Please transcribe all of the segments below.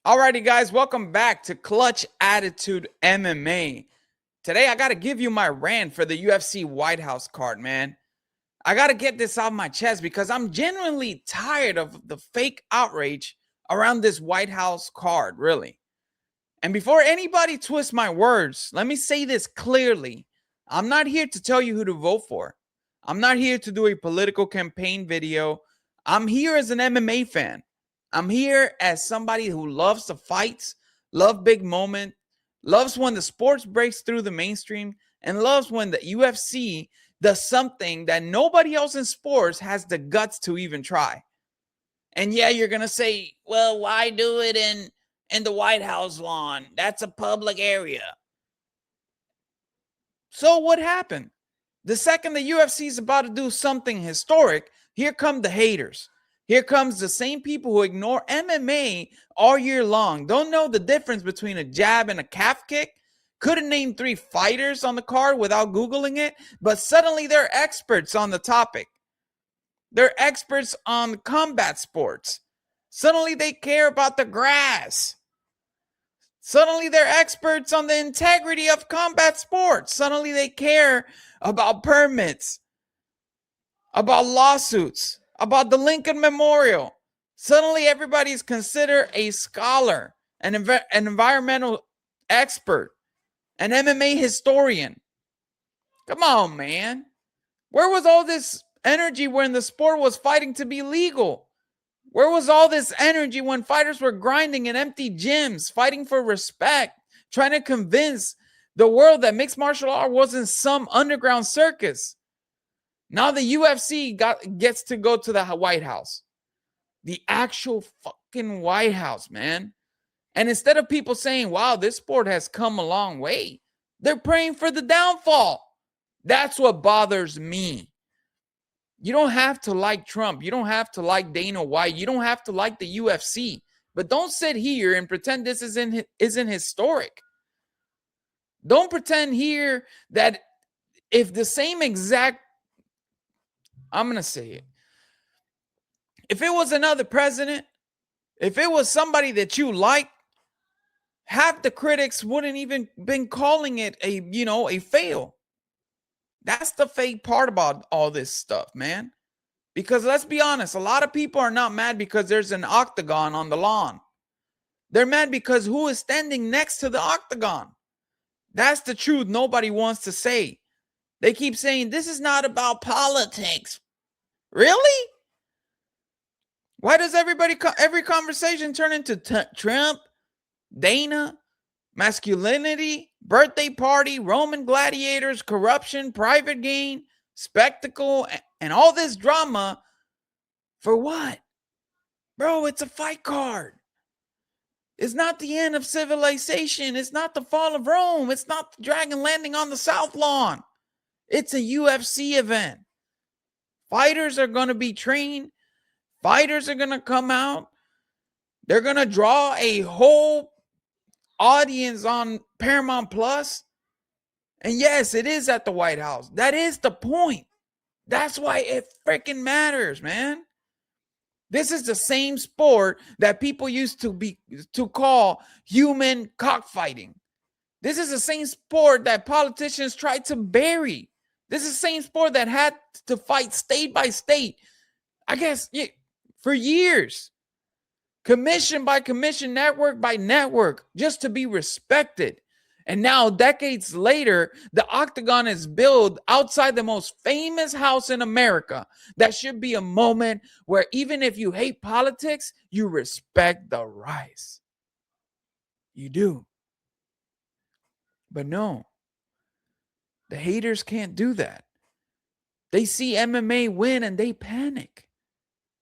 Alrighty, guys, welcome back to Clutch Attitude MMA. Today, I got to give you my rant for the UFC White House card, man. I got to get this off my chest because I'm genuinely tired of the fake outrage around this White House card, really. And before anybody twists my words, let me say this clearly. I'm not here to tell you who to vote for. I'm not here to do a political campaign video. I'm here as an MMA fan. I'm here as somebody who loves the fights, loves big moments, loves when the sports breaks through the mainstream, and loves when the UFC does something that nobody else in sports has the guts to even try. And yeah, you're going to say, well, why do it in the White House lawn? That's a public area. So what happened? The second the UFC is about to do something historic, here come the haters. Here comes the same people who ignore MMA all year long, don't know the difference between a jab and a calf kick, couldn't name 3 fighters on the card without Googling it, but suddenly they're experts on the topic. They're experts on combat sports. Suddenly they care about the grass. Suddenly they're experts on the integrity of combat sports. Suddenly they care about permits, about lawsuits, about the Lincoln Memorial. Suddenly everybody's considered a scholar, an environmental expert, an MMA historian. Come on, man. Where was all this energy when the sport was fighting to be legal? Where was all this energy when fighters were grinding in empty gyms, fighting for respect, trying to convince the world that mixed martial art wasn't some underground circus? Now the UFC gets to go to the White House. The actual fucking White House, man. And instead of people saying, wow, this sport has come a long way, they're praying for the downfall. That's what bothers me. You don't have to like Trump. You don't have to like Dana White. You don't have to like the UFC. But don't sit here and pretend this isn't historic. Don't pretend here that if the same exact, I'm going to say it, if it was another president, if it was somebody that you like, half the critics wouldn't even been calling it a fail. That's the fake part about all this stuff, man. Because let's be honest, a lot of people are not mad because there's an octagon on the lawn. They're mad because who is standing next to the octagon? That's the truth nobody wants to say. They keep saying, this is not about politics. Really? Why does every conversation turn into Trump, Dana, masculinity, birthday party, Roman gladiators, corruption, private gain, spectacle, and all this drama? For what? Bro, it's a fight card. It's not the end of civilization. It's not the fall of Rome. It's not the dragon landing on the South Lawn. It's a UFC event. Fighters are going to be trained. Fighters are going to come out. They're going to draw a whole audience on Paramount Plus. And yes, it is at the White House. That is the point. That's why it freaking matters, man. This is the same sport that people used to call human cockfighting. This is the same sport that politicians tried to bury. This is the same sport that had to fight state by state, I guess, for years. Commission by commission, network by network, just to be respected. And now, decades later, the Octagon is built outside the most famous house in America. That should be a moment where even if you hate politics, you respect the rise. You do. But no, the haters can't do that. They see MMA win and they panic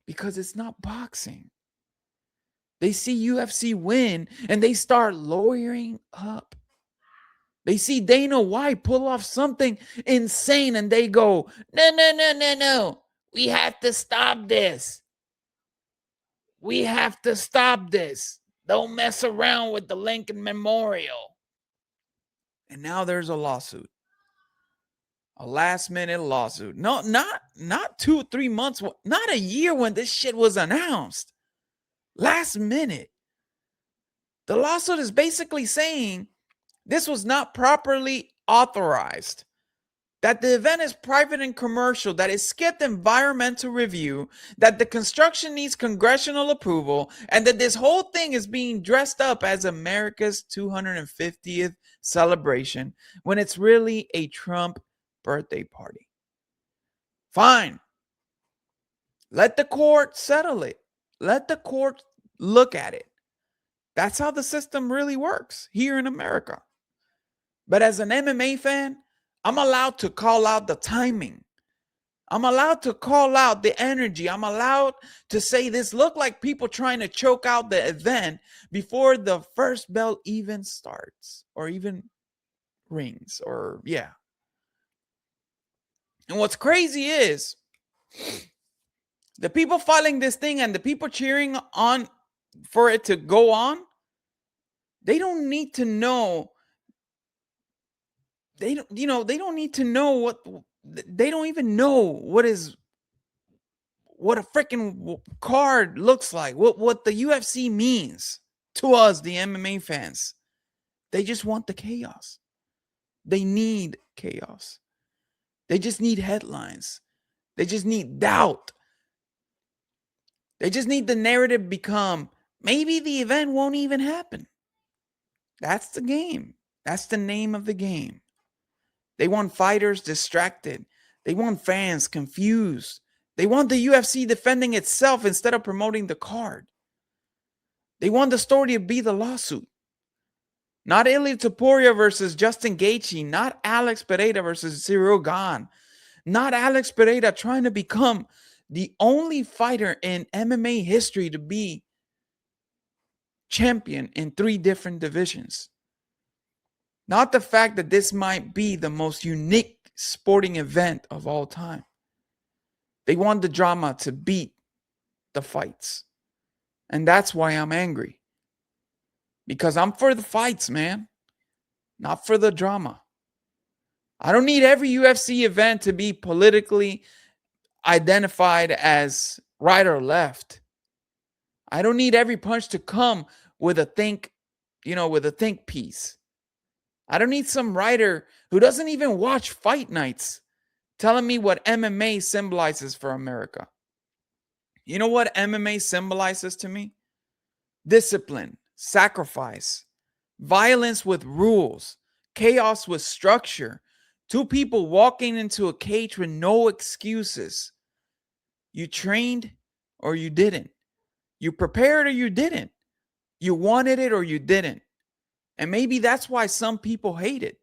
because it's not boxing. They see UFC win and they start lawyering up. They see Dana White pull off something insane and they go, no. We have to stop this. We have to stop this. Don't mess around with the Lincoln Memorial. And now there's a lawsuit. A last-minute lawsuit. No, not 2 or 3 months, not a year when this shit was announced. Last minute. The lawsuit is basically saying this was not properly authorized, that the event is private and commercial, that it skipped environmental review, that the construction needs congressional approval, and that this whole thing is being dressed up as America's 250th celebration when it's really a Trump birthday party. Fine. Let the court settle it. Let the court look at it. That's how the system really works here in America. But as an MMA fan, I'm allowed to call out the timing. I'm allowed to call out the energy. I'm allowed to say this looked like people trying to choke out the event before the first bell even starts or even rings or yeah. And what's crazy is the people filing this thing and the people cheering on for it to go on, they don't need to know. They don't, they don't need to know what, they don't even know what a freaking card looks like, what the UFC means to us, the MMA fans. They just want the chaos. They need chaos. They just need headlines. They just need doubt. They just need the narrative become, maybe the event won't even happen. That's the game. That's the name of the game. They want fighters distracted. They want fans confused. They want the UFC defending itself instead of promoting the card. They want the story to be the lawsuit. Not Ilia Topuria versus Justin Gaethje. Not Alex Pereira versus Cyril Gane. Not Alex Pereira trying to become the only fighter in MMA history to be champion in 3 different divisions. Not the fact that this might be the most unique sporting event of all time. They want the drama to beat the fights. And that's why I'm angry. Because I'm for the fights, man. Not for the drama. I don't need every UFC event to be politically identified as right or left. I don't need every punch to come with a think piece. I don't need some writer who doesn't even watch fight nights telling me what MMA symbolizes for America. You know what MMA symbolizes to me? Discipline, sacrifice, violence with rules, chaos with structure, 2 people walking into a cage with no excuses. You trained or you didn't. You prepared or you didn't. You wanted it or you didn't. And maybe that's why some people hate it,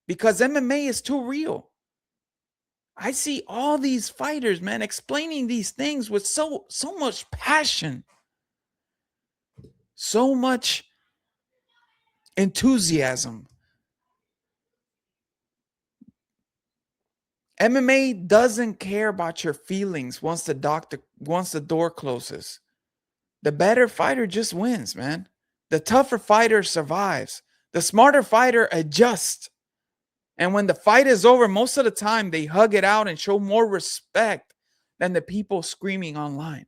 because MMA is too real. I see all these fighters, man, explaining these things with so much passion, so much enthusiasm. MMA doesn't care about your feelings once the door closes. The better fighter just wins, man. The tougher fighter survives. The smarter fighter adjusts. And when the fight is over, most of the time they hug it out and show more respect than the people screaming online.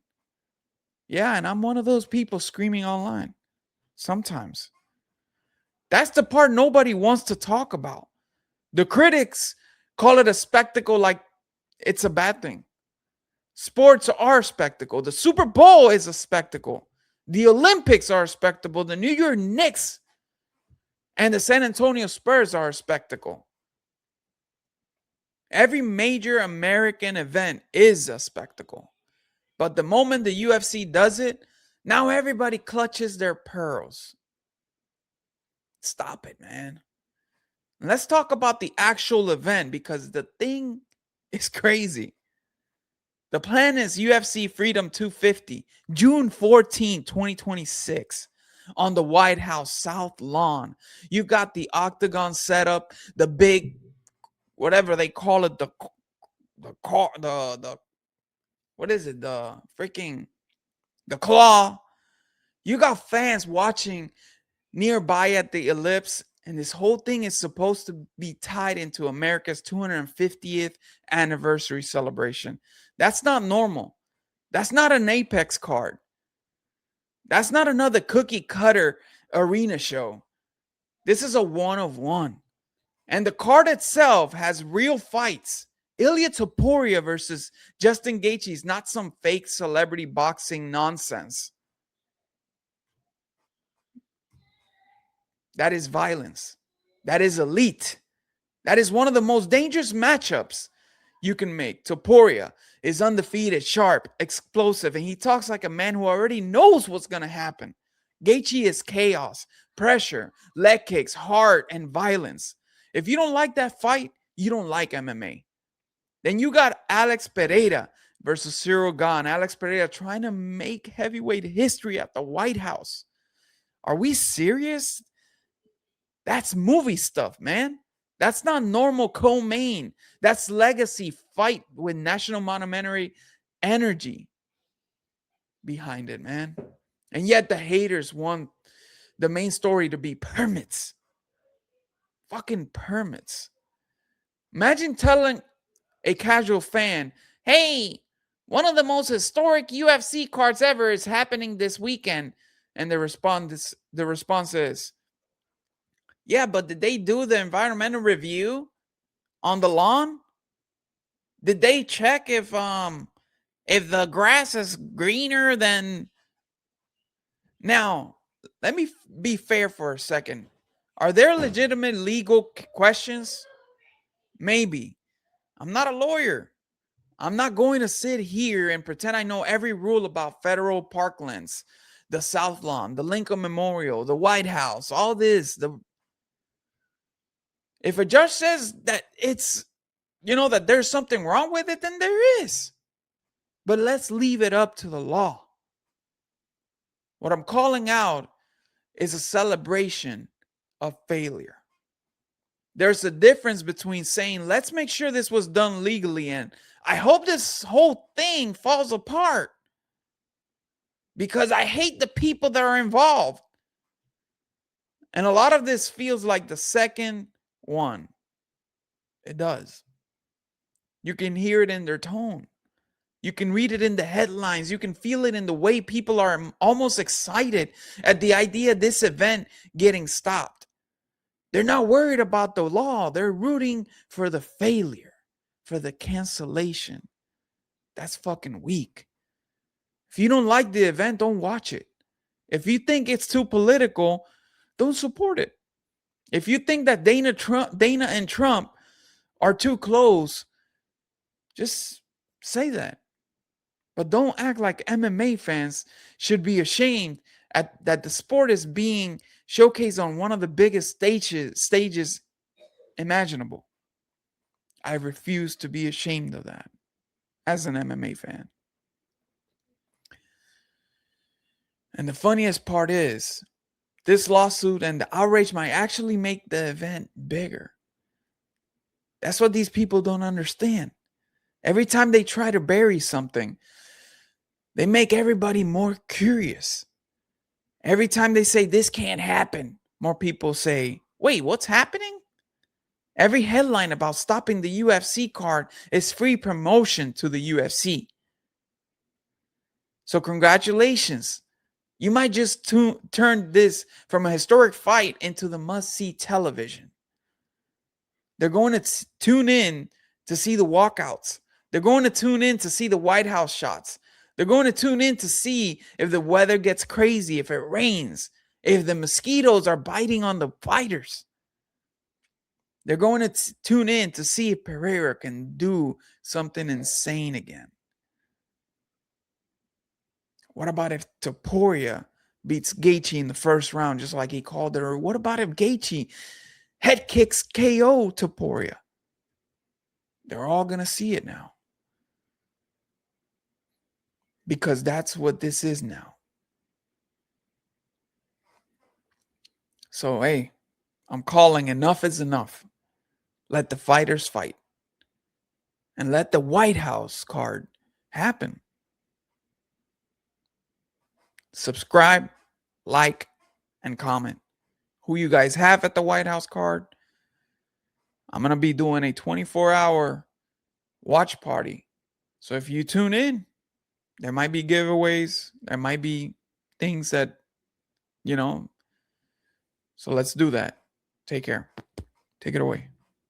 Yeah, and I'm one of those people screaming online sometimes. That's the part nobody wants to talk about. The critics call it a spectacle like it's a bad thing. Sports are a spectacle. The Super Bowl is a spectacle. The Olympics are a spectacle. The New York Knicks and the San Antonio Spurs are a spectacle. Every major American event is a spectacle. But the moment the UFC does it, now everybody clutches their pearls. Stop it, man. Let's talk about the actual event, because the thing is crazy. The plan is UFC Freedom 250, June 14, 2026, on the White House South Lawn. You got the Octagon setup, the big, whatever they call it, the what is it? The claw. You got fans watching nearby at the ellipse, and this whole thing is supposed to be tied into America's 250th anniversary celebration. That's not normal. That's not an Apex card. That's not another cookie cutter arena show. This is a one-of-one. And the card itself has real fights. Ilia Topuria versus Justin Gaethje is not some fake celebrity boxing nonsense. That is violence. That is elite. That is one of the most dangerous matchups you can make. Topuria is undefeated, sharp, explosive, and he talks like a man who already knows what's going to happen. Gaethje is chaos, pressure, leg kicks, heart, and violence. If you don't like that fight, you don't like MMA. Then you got Alex Pereira versus Cyril Gane. Alex Pereira trying to make heavyweight history at the White House. Are we serious? That's movie stuff, man. That's not normal co-main. That's legacy fight with national monumentary energy behind it, man. And yet the haters want the main story to be permits. Fucking permits. Imagine telling a casual fan, hey, one of the most historic UFC cards ever is happening this weekend. And the response is, yeah, but did they do the environmental review on the lawn? Did they check if the grass is greener than... Now, let me be fair for a second. Are there legitimate legal questions? Maybe. I'm not a lawyer. I'm not going to sit here and pretend I know every rule about federal parklands, the South Lawn, the Lincoln Memorial, the White House, all this. If a judge says that it's, that there's something wrong with it, then there is. But let's leave it up to the law. What I'm calling out is a celebration of failure. There's a difference between saying, let's make sure this was done legally, and I hope this whole thing falls apart because I hate the people that are involved. And a lot of this feels like the second one. It does. You can hear it in their tone. You can read it in the headlines. You can feel it in the way people are almost excited at the idea of this event getting stopped. They're not worried about the law. They're rooting for the failure, for the cancellation. That's fucking weak. If you don't like the event, don't watch it. If you think it's too political, don't support it. If you think that Dana and Trump are too close, just say that. But don't act like MMA fans should be ashamed that the sport is being showcased on one of the biggest stages imaginable. I refuse to be ashamed of that as an MMA fan. And the funniest part is, this lawsuit and the outrage might actually make the event bigger. That's what these people don't understand. Every time they try to bury something, they make everybody more curious. Every time they say this can't happen, more people say, wait, what's happening? Every headline about stopping the UFC card is free promotion to the UFC. So congratulations. You might just turn this from a historic fight into the must-see television. They're going to tune in to see the walkouts. They're going to tune in to see the White House shots. They're going to tune in to see if the weather gets crazy, if it rains, if the mosquitoes are biting on the fighters. They're going to tune in to see if Pereira can do something insane again. What about if Topuria beats Gaethje in the first round, just like he called it? Or what about if Gaethje head kicks KO Topuria? They're all going to see it now. Because that's what this is now. So, hey, I'm calling enough is enough. Let the fighters fight. And let the White House card happen. Subscribe, like, and comment who you guys have at the White House card. I'm going to be doing a 24-hour watch party. So if you tune in, there might be giveaways. There might be things that, So let's do that. Take care. Take it away.